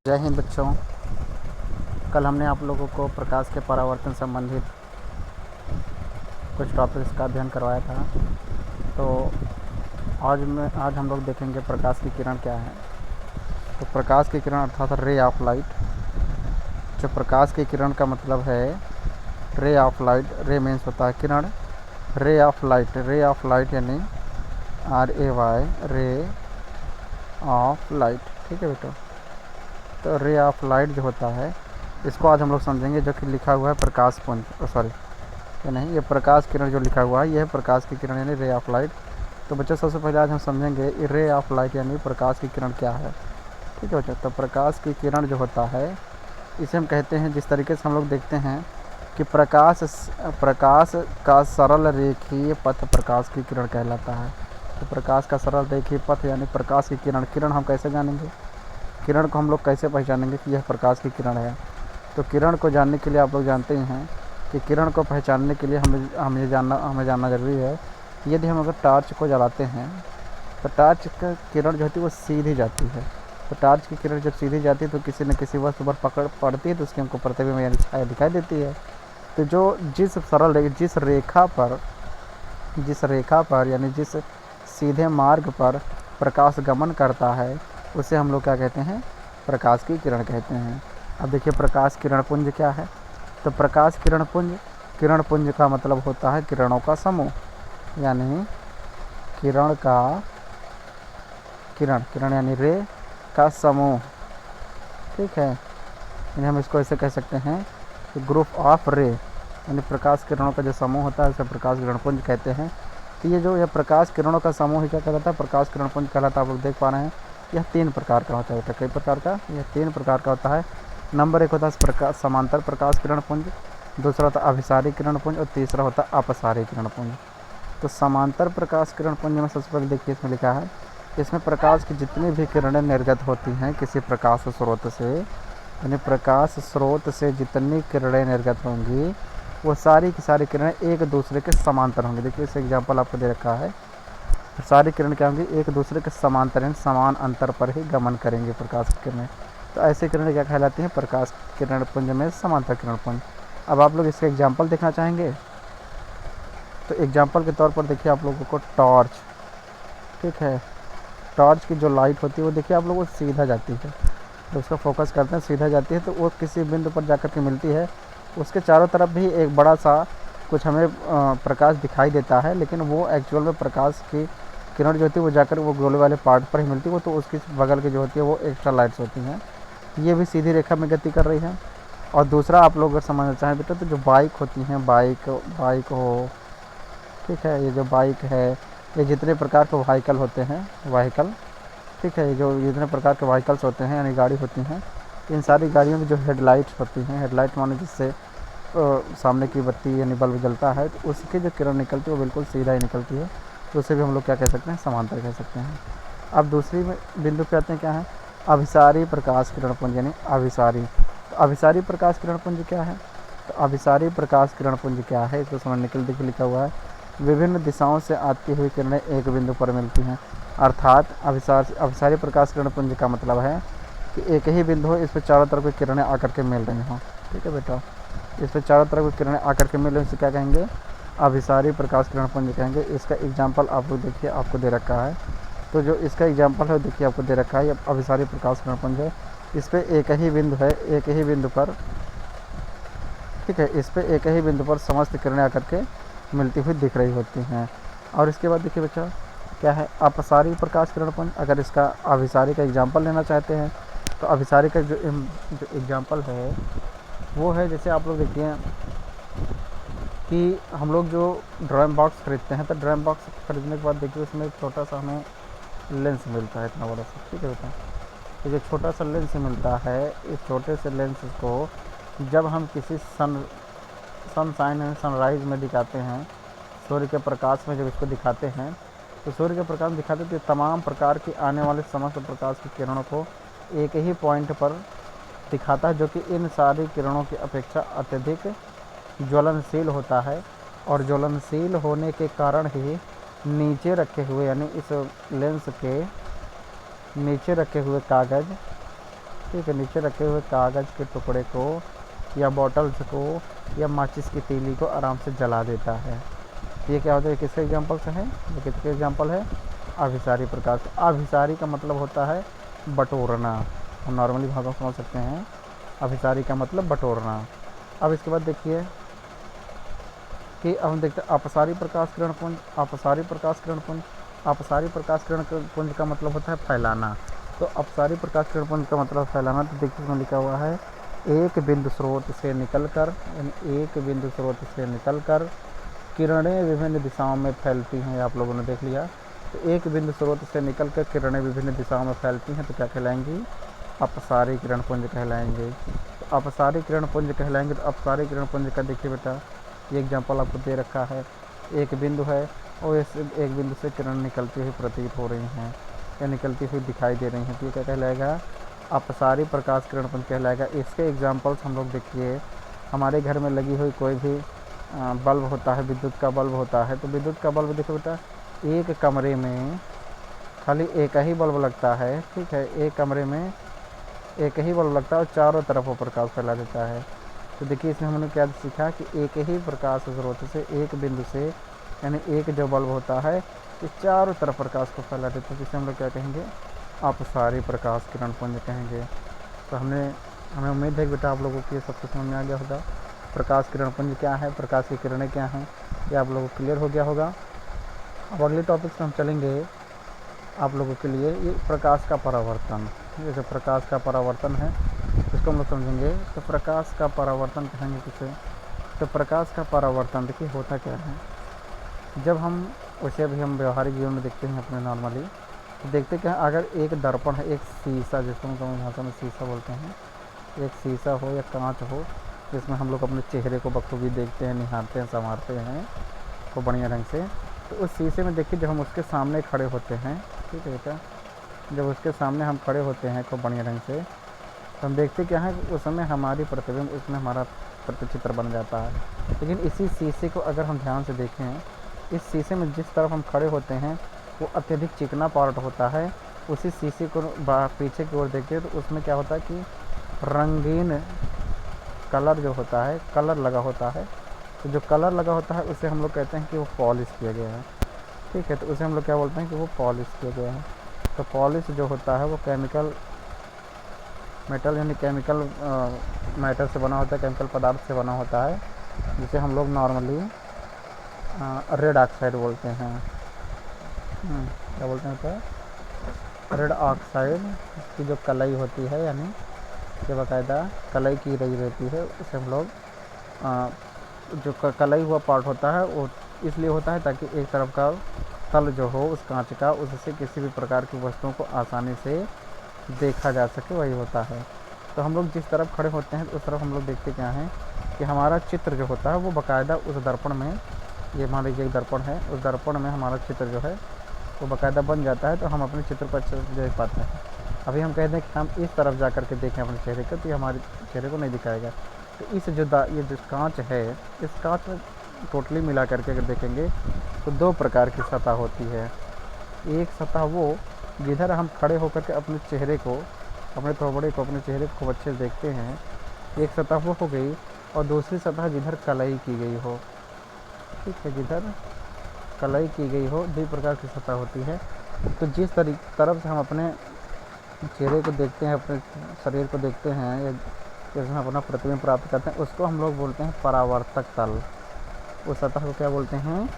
जय हिंद बच्चों। कल हमने आप लोगों को प्रकाश के परावर्तन संबंधित कुछ टॉपिक्स का अध्ययन करवाया था। तो आज हम लोग देखेंगे प्रकाश की किरण क्या है। तो प्रकाश की किरण अर्थात रे ऑफ लाइट। जो प्रकाश की किरण का मतलब है रे ऑफ लाइट। रे मीन्स होता है किरण। रे ऑफ लाइट यानी RAY, रे ऑफ लाइट। ठीक है बेटा। तो रे ऑफ लाइट जो होता है इसको आज हम लोग समझेंगे, जो कि लिखा हुआ है प्रकाश पुंज। सॉरी, ये नहीं, ये प्रकाश किरण जो लिखा हुआ है ये है प्रकाश की किरण यानी रे ऑफ लाइट। तो बच्चों सबसे पहले आज हम समझेंगे रे ऑफ लाइट यानी प्रकाश की किरण क्या है। ठीक है बच्चों। तो प्रकाश की किरण जो होता है इसे हम कहते हैं, जिस तरीके से हम लोग देखते हैं कि प्रकाश का सरल रेखीय पथ प्रकाश की किरण कहलाता है। तो प्रकाश का सरल रेखीय पथ यानी प्रकाश की किरण हम कैसे जानेंगे, किरण को हम लोग कैसे पहचानेंगे कि यह प्रकाश की किरण है। तो किरण को जानने के लिए आप लोग जानते हैं कि किरण को पहचानने के लिए हमें जानना ज़रूरी है कि यदि हम अगर टॉर्च को जलाते हैं तो टॉर्च का किरण जो होती है वो सीधी जाती है। तो टॉर्च की किरण जब सीधी जाती है तो किसी न किसी वस्तु पर पकड़ पड़ती है तो उसकी हमको प्रतिबिंब यानी छाया दिखाई देती है। तो जिस रेखा पर यानी जिस सीधे मार्ग पर प्रकाश गमन करता है उसे हम लोग क्या कहते हैं, प्रकाश की किरण कहते हैं। अब देखिए प्रकाश किरण पुंज क्या है। तो प्रकाश किरण पुंज का मतलब होता है किरणों का समूह, यानी किरण यानी रे का समूह। ठीक है, यानी हम इसको ऐसे कह सकते हैं कि ग्रुप ऑफ रे, यानी प्रकाश किरणों का जो समूह होता है उसे प्रकाश किरण पुंज कहते हैं। तो यह प्रकाश किरणों का समूह ही क्या कहलाता है, प्रकाश किरण पुंज कहलाता है। आप लोग देख पा रहे हैं यह 3 प्रकार का होता है बेटा। कई प्रकार का, यह 3 प्रकार का होता है। नंबर 1 होता है समांतर प्रकाश किरण पुंज, दूसरा होता है अभिसारी किरण पुंज और तीसरा होता है अपसारी किरण पुंज। तो समांतर प्रकाश किरण पुंज में सबसे पहले देखिए इसमें लिखा है, इसमें प्रकाश की जितनी भी किरणें निर्गत होती हैं किसी प्रकाश स्रोत से, यानी प्रकाश स्रोत से जितनी किरणें निर्गत होंगी वो सारी की सारी किरणें एक दूसरे के समांतर होंगी। देखिए इस एग्जाम्पल आपको दे रखा है। सारी किरण क्या होंगी, एक दूसरे के समांतर समान अंतर पर ही गमन करेंगे प्रकाश की किरणें। तो ऐसी किरणें क्या कहलाती हैं, प्रकाश किरण पुंज में समांतर किरण पुंज। अब आप लोग इसका एग्जाम्पल देखना चाहेंगे तो एग्जाम्पल के तौर पर देखिए आप लोगों को टॉर्च। ठीक है, टॉर्च की जो लाइट होती है वो देखिए आप लोगों को सीधा जाती है, जब उसका फोकस करते हैं सीधा जाती है तो वो किसी बिंदु पर जाकर के मिलती है। उसके चारों तरफ भी एक बड़ा सा कुछ हमें प्रकाश दिखाई देता है, लेकिन वो एक्चुअल में प्रकाश की किरण जो होती है वो जाकर वो गोले वाले पार्ट पर ही मिलती है। वो तो उसकी बगल की जो होती है वो एक्स्ट्रा लाइट्स होती हैं। ये भी सीधी रेखा में गति कर रही है। और दूसरा आप लोग अगर समझना चाहें बेटा तो जो बाइक होती हैं, बाइक हो, ठीक है, ये जो बाइक है, ये जितने प्रकार के व्हीकल, ठीक है, ये जो जितने प्रकार के व्हीकल्स होते हैं यानी गाड़ी होती हैं, इन सारी गाड़ियों में जो हेडलाइट्स होती हैं, हेडलाइट माने जिससे सामने की बत्ती यानी बल्ब जलता है, तो उसकी जो किरण निकलती है वो बिल्कुल सीधा ही निकलती है। तो उसे भी हम लोग क्या कह सकते हैं, समांतर कह सकते हैं। अब दूसरी बिंदु पे आते हैं, क्या है, अभिसारी प्रकाश किरण पुंज यानी अभिसारी। तो अभिसारी प्रकाश किरण पुंज क्या है, तो अभिसारी प्रकाश किरण पुंज क्या है इसको समझने के लिए देखिए लिखा हुआ है, विभिन्न दिशाओं से आती हुई किरणें एक बिंदु पर मिलती हैं। अर्थात अभिसारी प्रकाश किरण पुंज का मतलब है कि एक ही बिंदु हो, इस पर चारों तरफ की किरणें आकर के मिल रही हों। ठीक है बेटा, इस पर चारों तरफ की किरणें आकर के मिल रही, इसे क्या कहेंगे, अभिसारी प्रकाश किरण पुंज कहेंगे। इसका एग्जाम्पल आप लोग देखिए आपको दे रखा है। तो जो इसका एग्जाम्पल है देखिए आपको दे रखा है, ये अभिसारी प्रकाश किरण पुंज है। इस पर एक ही बिंदु है, एक ही बिंदु पर, ठीक है, इस पर एक ही बिंदु पर समस्त किरणें आकर के मिलती हुई दिख रही होती हैं। और इसके बाद देखिए बच्चा क्या है, अपसारी प्रकाश किरण पुंज। अगर इसका अभिसारी का एग्जाम्पल लेना चाहते हैं तो अभिसारी का जो एग्जाम्पल है वो है, जैसे आप लोग देखिए कि हम लोग जो ड्राइंग बॉक्स खरीदते हैं तो ड्राइंग बॉक्स खरीदने के बाद देखिए उसमें छोटा सा हमें लेंस मिलता है, इतना बड़ा सा। ठीक है बेटा, ये जो छोटा सा लेंस मिलता है, इस छोटे से लेंस को जब हम किसी सनशाइन एंड सनराइज़ में दिखाते हैं, सूर्य के प्रकाश में जब इसको दिखाते हैं तो सूर्य के प्रकाश में दिखाते तो तमाम प्रकार की आने वाले समस्त प्रकाश की किरणों को एक ही पॉइंट पर दिखाता है, जो कि इन सारी किरणों की अपेक्षा अत्यधिक ज्वलनशील होता है। और ज्वलनशील होने के कारण ही नीचे रखे हुए यानी इस लेंस के नीचे रखे हुए कागज़ ठीक है, नीचे रखे हुए कागज़ के टुकड़े को या बॉटल्स को या माचिस की तीली को आराम से जला देता है। ये क्या होता है, किसके एग्जाम्पल से है, ये किसके एग्जाम्पल है, अभिसारी प्रकाश। अभिसारी का मतलब होता है बटोरना, हम नॉर्मली भाषा समझ सकते हैं, अभिसारी का मतलब बटोरना। अब इसके बाद देखिए कि अब हम देखते हैं अपसारी प्रकाश किरण पुंज। अपसारी प्रकाश किरण पुंज, अपसारी प्रकाश किरण पुंज का मतलब होता है फैलाना। तो अपसारी प्रकाश किरण पुंज का मतलब फैलाना, तो देखिए इसमें लिखा हुआ है एक बिंदु स्रोत से निकलकर, यानी एक बिंदु स्रोत से निकलकर किरणें विभिन्न दिशाओं में फैलती हैं। आप लोगों ने देख लिया, तो एक बिंदु स्रोत से निकलकर किरणें विभिन्न दिशाओं में फैलती हैं, तो क्या कहलाएंगी, अपसारी किरण पुंज कहलाएंगे। तो अपसारी किरण पुंज कहलाएंगे। तो अपसारी किरण पुंज का देखिए बेटा, ये एग्जाम्पल आपको दे रखा है, एक बिंदु है और इस एक बिंदु से किरण निकलती हुई प्रतीत हो रही हैं या निकलती हुई दिखाई दे रही हैं, तो ये क्या कहलाएगा, अपसारी प्रकाश किरण पुंज कहलाएगा। इसके एग्जाम्पल्स हम लोग देखिए, हमारे घर में लगी हुई कोई भी बल्ब होता है, विद्युत का बल्ब होता है, तो विद्युत का बल्ब देखो बेटा, एक कमरे में खाली एक ही बल्ब लगता है, ठीक है, एक कमरे में एक ही बल्ब लगता है और चारों तरफ वो प्रकाश फैला देता है। तो देखिए इसमें हमने क्या सीखा कि एक ही प्रकाश स्रोत से, एक बिंदु से, यानी एक जो बल्ब होता है ये चारों तरफ प्रकाश को फैला देता है, जिसे हम लोग क्या कहेंगे, अपसारी प्रकाश किरण पुंज कहेंगे। तो हमें उम्मीद है कि बेटा आप लोगों को ये सब कुछ समझ में आ गया होगा। प्रकाश किरण पुंज क्या है, प्रकाश की किरणें क्या हैं, ये आप लोगों को क्लियर हो गया होगा। अब अगले टॉपिक से हम चलेंगे आप लोगों के लिए, ये प्रकाश का परावर्तन। ये जो प्रकाश का परावर्तन है इसको हम लोग समझेंगे। तो प्रकाश का परावर्तन कहेंगे किसे, तो प्रकाश का परावर्तन देखिए होता क्या है, जब हम उसे अभी हम व्यवहारिक जीवन में देखते हैं अपने नॉर्मली, तो देखते क्या, अगर एक दर्पण है, एक शीशा, जिसको हम भाषा में शीशा बोलते हैं, एक शीशा हो या कांच हो जिसमें हम लोग अपने चेहरे को बखूबी देखते हैं, निहारते हैं, संवारते हैं को बढ़िया ढंग से। तो उस शीशे में देखिए जब हम उसके सामने खड़े होते हैं, ठीक है बेटा, जब उसके सामने हम खड़े होते हैं खूब बढ़िया ढंग से, तो हम देखते क्या है उस समय हमारी प्रतिबिंब उसमें हमारा प्रतिचित्र बन जाता है। लेकिन इसी शीशे को अगर हम ध्यान से देखें, इस शीशे में जिस तरफ हम खड़े होते हैं वो अत्यधिक चिकना पार्ट होता है। उसी शीशे को पीछे की ओर देखते तो उसमें क्या होता है कि रंगीन कलर जो होता है, कलर लगा होता है। तो जो कलर लगा होता है उसे हम लोग कहते हैं कि वो पॉलिश किया गया है, ठीक है। तो उसे हम लोग क्या बोलते हैं कि वो पॉलिश किया गया है। तो पॉलिश जो होता है वो केमिकल मेटल यानी केमिकल मैटर से बना होता है, केमिकल पदार्थ से बना होता है, जिसे हम लोग नॉर्मली रेड ऑक्साइड बोलते हैं। क्या बोलते हैं तो रेड ऑक्साइड की जो कलई होती है, यानी जो बाकायदा कलई की रही रहती है, उसे हम लोग जो कलई हुआ पार्ट होता है वो इसलिए होता है ताकि एक तरफ का तल जो हो उस कांच का, उससे किसी भी प्रकार की वस्तुओं को आसानी से देखा जा सके, वही होता है। तो हम लोग जिस तरफ खड़े होते हैं उस तरफ हम लोग देखते क्या हैं कि हमारा चित्र जो होता है वो बाकायदा उस दर्पण में, ये मान लीजिए एक दर्पण है, उस दर्पण में हमारा चित्र जो है वो बाकायदा बन जाता है, तो हम अपने चित्र को अच्छे से देख पाते हैं। अभी हम कह दें कि हम इस तरफ जा कर के देखें अपने चेहरे को, तो ये हमारे चेहरे को नहीं दिखाएगा। तो इस ये जो कांच है, इस कांच में टोटली मिला करके अगर देखेंगे तो दो प्रकार की सतह होती है। एक सतह वो जिधर हम खड़े होकर के अपने चेहरे को, अपने थोबड़े को, अपने चेहरे को खूब अच्छे से देखते हैं, एक सतह वो हो गई। और दूसरी सतह जिधर कलई की गई हो, ठीक है, जिधर कलई की गई हो, दो प्रकार की सतह होती है। तो जिस तरफ से हम अपने चेहरे को देखते हैं, अपने शरीर को देखते हैं, या जिसमें अपना प्रतिबिंब प्राप्त करते हैं, उसको हम लोग बोलते हैं परावर्तक तल। उस सतह को क्या बोलते हैं,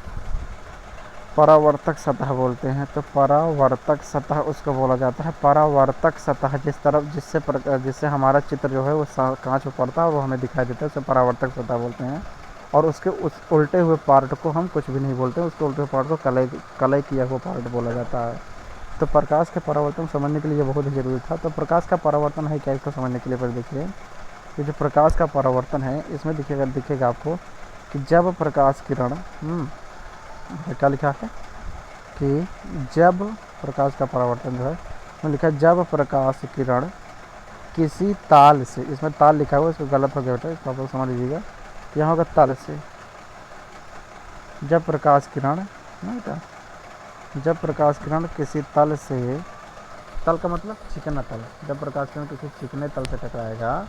परावर्तक सतह बोलते हैं। तो परावर्तक सतह उसको बोला जाता है। परावर्तक सतह जिस तरफ जिससे हमारा चित्र जो है वो कांच में पड़ता है और वो हमें दिखाई देता है, उसे परावर्तक सतह बोलते हैं। और उसके उस उल्टे हुए पार्ट को हम कुछ भी नहीं बोलते, उसके उल्टे हुए पार्ट को कलई किया हुआ पार्ट बोला जाता है। तो प्रकाश के परावर्तन समझने के लिए बहुत ही ज़रूरी था। तो प्रकाश का परावर्तन है क्या, इसको समझने के लिए पर देखिए, ये जो प्रकाश का परावर्तन है इसमें दिखेगा आपको कि जब प्रकाश किरण क्या लिखा है कि जब प्रकाश का परावर्तन जो है उसमें लिखा है जब प्रकाश किरण किसी ताल से, इसमें ताल लिखा हुआ है, इसको गलत हो गया बेटा, इसको आप लोग समझ लीजिएगा, यहाँ होगा तल से। जब प्रकाश किरण बेटा, जब प्रकाश किरण किसी तल से तल का मतलब चिकना तल। जब प्रकाश किरण किसी चिकने तल से टकराएगा,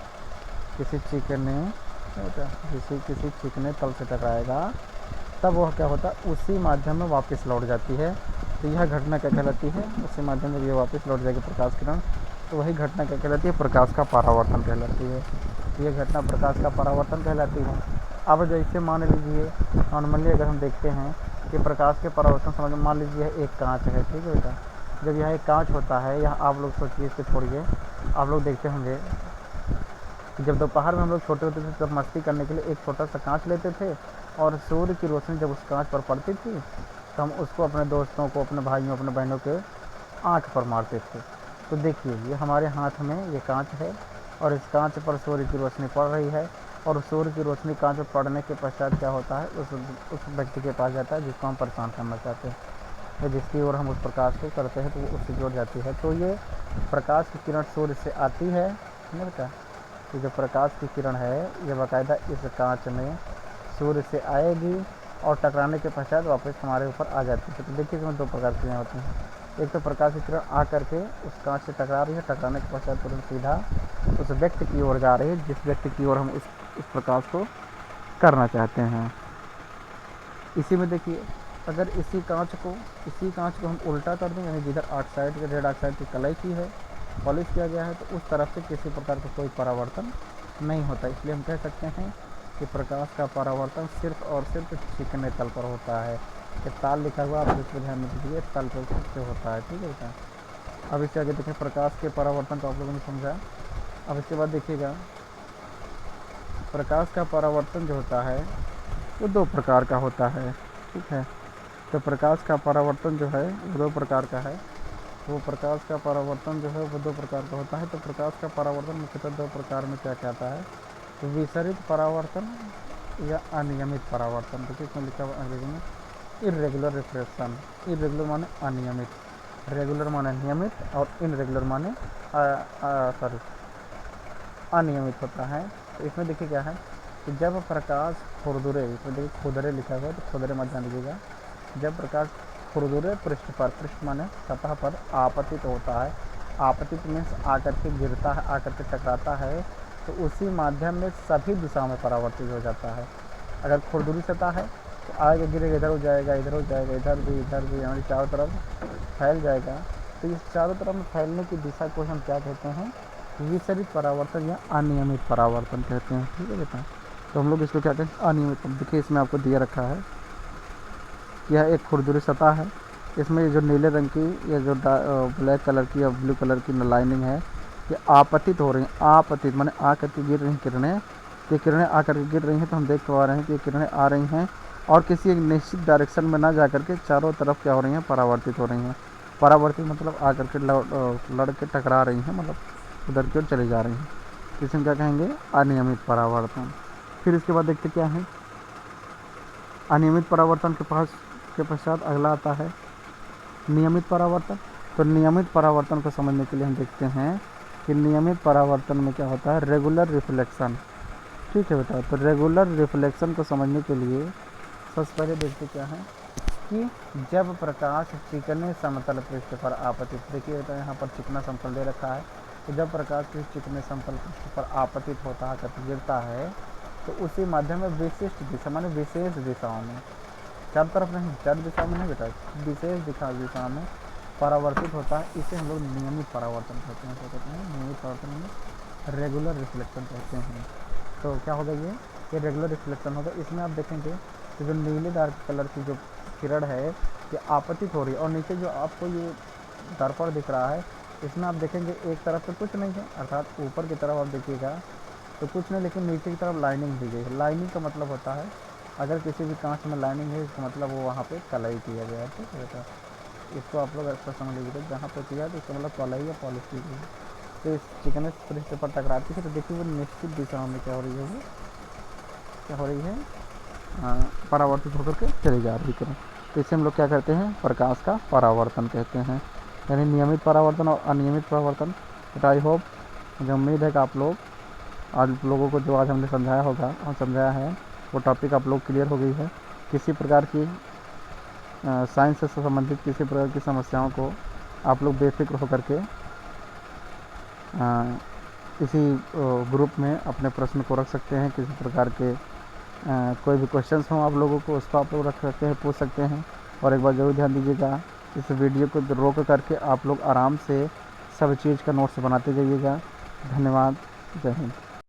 किसी चिकने तल से टकराएगा, तब वह क्या होता है, उसी माध्यम में वापस लौट जाती है। तो यह घटना क्या कहलाती है, उसी माध्यम में ये वापस लौट जाएगी प्रकाश किरण, तो वही घटना क्या कहलाती है, प्रकाश का परावर्तन कहलाती है। तो यह घटना प्रकाश का परावर्तन कहलाती है। अब जैसे मान लीजिए नॉर्मली अगर हम देखते हैं कि प्रकाश के परावर्तन समझ, मान लीजिए एक कांच है, ठीक है बेटा। जब यह एक कांच होता है, यहाँ आप लोग सोचिए, इसको छोड़िए, आप लोग देखते होंगे कि जब दोपहर में हम लोग छोटे होते थे तब मस्ती करने के लिए एक छोटा सा कांच लेते थे, और सूर्य की रोशनी जब उस कांच पर पड़ती थी तो हम उसको अपने दोस्तों को, अपने भाइयों, अपने बहनों के आँख पर मारते थे। तो देखिए ये हमारे हाथ में ये कांच है, और इस कांच पर सूर्य की रोशनी पड़ रही है, और सूर्य की रोशनी कांच पर पड़ने के पश्चात क्या होता है, उस व्यक्ति के पास जाता है जिसको हम परेशान करना चाहते हैं, या जिसकी ओर हम उस प्रकाश को करते हैं, तो वो उससे जुड़ जाती है। तो ये प्रकाश की किरण सूर्य से आती है, नहीं बेटा। तो जो प्रकाश की किरण है ये बाकायदा इस कांच में सूर्य से आएगी, और टकराने के पश्चात वापस हमारे ऊपर आ जाती है। तो देखिए इसमें दो प्रकार की किरणें होती हैं। एक तो प्रकाश की किरण आ करके उस कांच से टकरा रही है, टकराने के पश्चात तुरंत सीधा उस व्यक्ति की ओर जा रही है, जिस व्यक्ति की ओर हम उस प्रकाश को करना चाहते हैं। इसी में देखिए, अगर इसी कांच को हम उल्टा कर दें, यानी जिधर ऑक्साइड के रेड ऑक्साइड की कलाई की है, पॉलिश किया गया है, तो उस तरफ से किसी प्रकार का कोई परावर्तन नहीं होता। इसलिए हम कह सकते हैं कि प्रकाश का परावर्तन सिर्फ और सिर्फ चिकने तल पर होता है। कि ताल लिखा हुआ, आप इसको ध्यान में दीजिए, तल पर से होता है, ठीक है बेटा। अब इससे आगे देखें, प्रकाश के परावर्तन को आप लोगों ने समझा। अब इसके बाद देखिएगा, प्रकाश का परावर्तन जो होता है वो दो प्रकार का होता है, ठीक है। तो प्रकाश का परावर्तन जो है वो दो प्रकार का है। वो प्रकाश का परावर्तन जो है वो दो प्रकार का होता है। तो प्रकाश का परावर्तन मुख्यतः दो प्रकार में क्या कहता है, तो विसरित परावर्तन या अनियमित परावर्तन। देखिए इसमें लिखा हुआ अंग्रेजी में इरेगुलर रिफ्लेक्शन। इरेगुलर माने अनियमित, रेगुलर माने नियमित, और इनरेगुलर माने अनियमित होता है। तो इसमें देखिए क्या है कि जब प्रकाश खुरदुरे, इसमें देखिए खुदरे लिखा हुआ है, तो खुदरे मत ध्यान दीजिएगा। जब प्रकाश खुरदुरे पृष्ठ पर, पृष्ठ माने सतह पर आपतित होता है, आपतित मीन्स आकर के गिरता है, आकर के टकराता है, तो उसी माध्यम में सभी दिशाओं में परावर्तित हो जाता है। अगर खुरदुरी सतह है तो आगे गिरेगा, इधर हो जाएगा, इधर हो जाएगा, इधर भी यानी चारों तरफ फैल जाएगा। तो इस चारों तरफ में फैलने की दिशा को हम क्या कहते हैं, विसरित परावर्तन या अनियमित परावर्तन कहते हैं, ठीक है बेटा। तो हम लोग इसको क्या कहते हैं, अनियमित। देखिए इसमें आपको दिया रखा है, यह एक खुरदुरी सतह है, इसमें जो नीले रंग की या जो ब्लैक कलर की या ब्लू कलर की लाइनिंग है, ये आपतित हो रही हैं। आपतित माने आकर के गिर रही किरणें, ये किरणें आकर के गिर रही हैं, तो हम देख पा रहे हैं कि ये किरणें आ रही हैं और किसी एक निश्चित डायरेक्शन में ना जाकर के चारों तरफ क्या हो रही हैं, परावर्तित हो रही हैं। परावर्तित मतलब आकर के लड़ के टकरा रही हैं, मतलब उधर की ओर चली जा रही हैं। इसे क्या कहेंगे, अनियमित परावर्तन। फिर इसके बाद देखते क्या है, अनियमित परावर्तन के पश्चात अगला आता है नियमित परावर्तन। तो नियमित परावर्तन को समझने के लिए हम देखते हैं कि नियमित परावर्तन में क्या होता है, रेगुलर रिफ्लेक्शन, ठीक है बेटा। तो रेगुलर रिफ्लेक्शन को समझने के लिए सबसे पहले देखते क्या है कि जब प्रकाश चिकने समतल पृष्ठ पर आपतित, देखिए बेटा यहाँ पर चिकना समतल दे रखा है, तो जब प्रकाश किसी चिकने समतल पृष्ठ पर आपतित होता है, जब गिरता है, तो उसी माध्यम में विशिष्ट दिशा माने विशेष दिशाओं में, चारों तरफ नहीं, चार दिशा में नहीं बेटा, विशेष दिशा में परावर्तित होता है। इसे हम लोग नियमित परावर्तन कहते हैं। क्या कहते हैं, नियमित परावर्तन में रेगुलर रिफ्लेक्शन कहते हैं। तो क्या होगा, ये रेगुलर रिफ्लेक्शन होगा। इसमें आप देखेंगे कि जो नीले डार्क कलर की जो किरण है ये आपतित हो रही है, और नीचे जो आपको ये दर्पण दिख रहा है, इसमें आप देखेंगे एक तरफ से कुछ नहीं है, अर्थात ऊपर की तरफ आप देखिएगा तो कुछ नहीं, लेकिन नीचे की तरफ लाइनिंग दी गई है। लाइनिंग का मतलब होता है, अगर किसी भी कांच में लाइनिंग है, इसका मतलब वो वहाँ पे कलाई किया गया है, ठीक है बेटा। इसको आप लोग अच्छा समझ लीजिए, जहाँ पे किया है तो इसका मतलब कलाई या पॉलिश की गई है। तो इस चिकने पृष्ठ पर टकराती है, तो देखिए वो निश्चित दिशा में क्या हो रही है, वो क्या हो रही है, परावर्तित होकर के चली जा रही है। तो इसे हम लोग क्या कहते हैं, प्रकाश का परावर्तन कहते हैं, यानी नियमित परावर्तन और अनियमित परावर्तन। बट आई होप, मुझे उम्मीद है कि आप लोग आज लोगों को जो आज हमने समझाया होगा और समझाया है वो टॉपिक आप लोग क्लियर हो गई है। किसी प्रकार की साइंस से संबंधित किसी प्रकार की समस्याओं को आप लोग बेफिक्र होकर के इसी ग्रुप में अपने प्रश्न को रख सकते हैं। किसी प्रकार के कोई भी क्वेश्चंस हों आप लोगों को, उसको आप लोग रख सकते हैं, पूछ सकते हैं। और एक बार ज़रूर ध्यान दीजिएगा, इस वीडियो को रोक करके आप लोग आराम से सब चीज़ का नोट्स बनाते जाइएगा। धन्यवाद। जय हिंद।